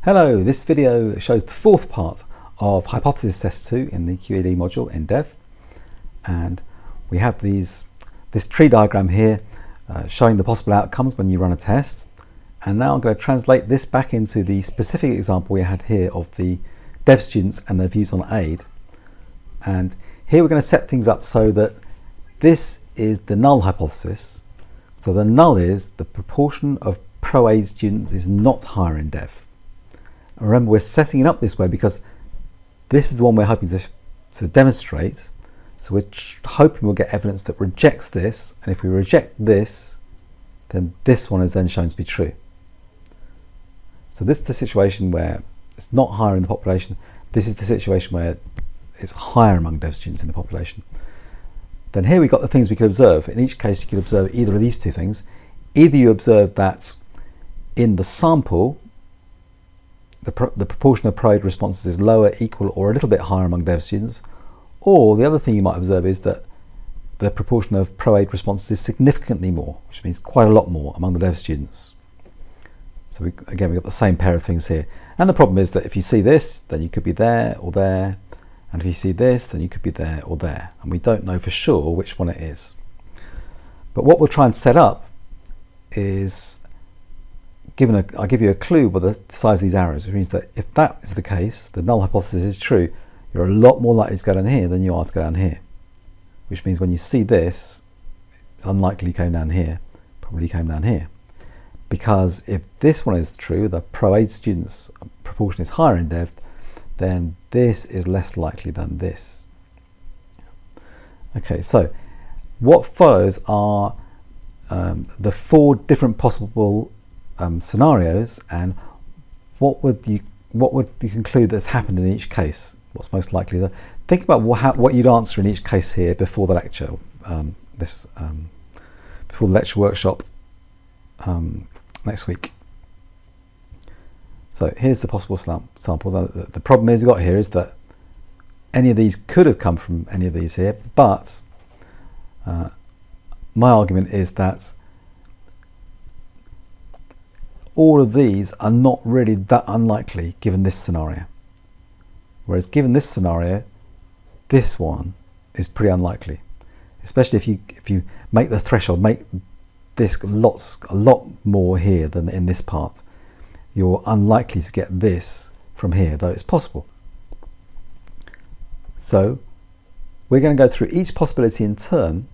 Hello, this video shows the fourth part of Hypothesis Test 2 in the QED module in Dev, and we have this tree diagram here showing the possible outcomes when you run a test. And now I'm going to translate this back into the specific example we had here of the Dev students and their views on aid. And here we're going to set things up so that this is the null hypothesis. So the null is the proportion of pro-aid students is not higher in Dev. And remember, we're setting it up this way because this is the one we're hoping to demonstrate. So we're hoping we'll get evidence that rejects this, and if we reject this, then this one is then shown to be true. So this is the situation where it's not higher in the population. This is the situation where it's higher among Dev students in the population. Then here we've got the things we could observe. In each case, you could observe either of these two things. Either you observe that in the sample, the proportion of pro-aid responses is lower, equal, or a little bit higher among Dev students. Or the other thing you might observe is that the proportion of pro-aid responses is significantly more, which means quite a lot more among the Dev students. So again, we've got the same pair of things here. And the problem is that if you see this, then you could be there or there. And if you see this, then you could be there or there. And we don't know for sure which one it is. But what we'll try and set up is, I'll give you a clue by the size of these arrows, which means that if that is the case, the null hypothesis is true, you're a lot more likely to go down here than you are to go down here. Which means when you see this, it's unlikely you came down here, probably came down here. Because if this one is true, the pro-aid students proportion is higher in Dev, then this is less likely than this. Okay, so what follows are the four different possible scenarios, and what would you conclude that's happened in each case? What's most likely? Think about what you'd answer in each case here before the lecture, before the lecture workshop next week. So here's the possible samples. The problem we've got here is that any of these could have come from any of these here, but my argument is that all of these are not really that unlikely given this scenario. Whereas given this scenario, this one is pretty unlikely, especially if you make the threshold, make this a lot more here than in this part. You're unlikely to get this from here, though it's possible. So we're going to go through each possibility in turn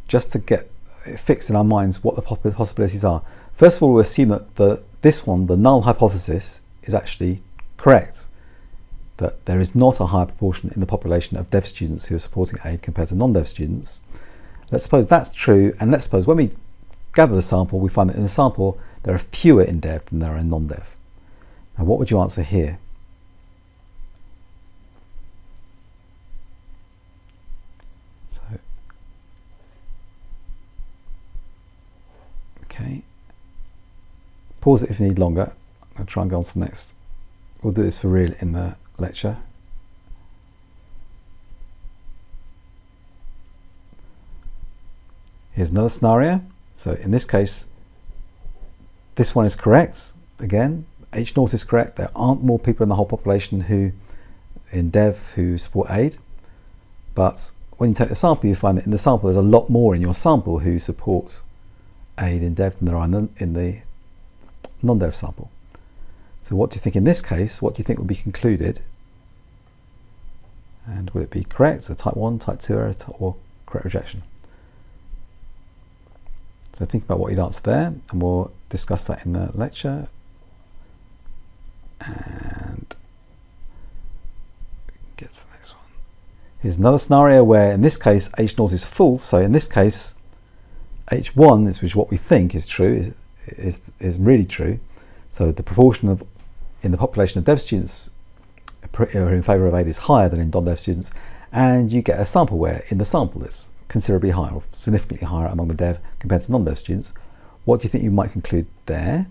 just to get it fixed in our minds what the possibilities are. First of all, we'll assume that this one, the null hypothesis, is actually correct. That there is not a higher proportion in the population of Dev students who are supporting aid compared to non-Dev students. Let's suppose that's true, and let's suppose when we gather the sample, we find that in the sample there are fewer in Dev than there are in non-Dev. Now what would you answer here? So, okay. Pause it if you need longer. I'll try and go on to the next. We'll do this for real in the lecture. Here's another scenario. So in this case, this one is correct. Again, H naught is correct. There aren't more people in the whole population in Dev who support aid. But when you take the sample, you find that in the sample there's a lot more in your sample who support aid in Dev than there are in the non-Dev sample. So what do you think in this case? What do you think would be concluded? And would it be correct? So type 1, type 2 error, or correct rejection? So think about what you'd answer there, and we'll discuss that in the lecture. And get to the next one. Here's another scenario where in this case H naught is false. So in this case H1, which is what we think is true, is really true. So the proportion in the population of Dev students who are in favour of aid is higher than in non-Dev students, and you get a sample where in the sample it's considerably higher, or significantly higher among the Dev compared to non-Dev students. What do you think you might conclude there?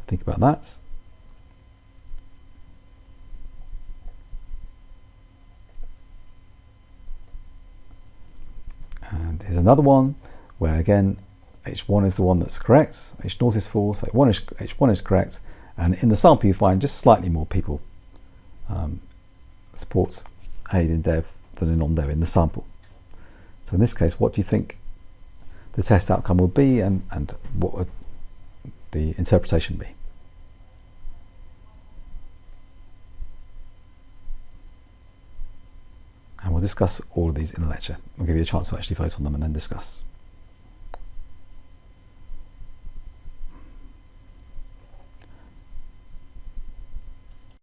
Think about that. And here's another one where again H1 is the one that's correct, H0 is false, H1 is correct, and in the sample you find just slightly more people supports aid in dev than in non-dev in the sample. So in this case, what do you think the test outcome will be, and what would the interpretation be? And we'll discuss all of these in the lecture. I'll give you a chance to actually vote on them and then discuss.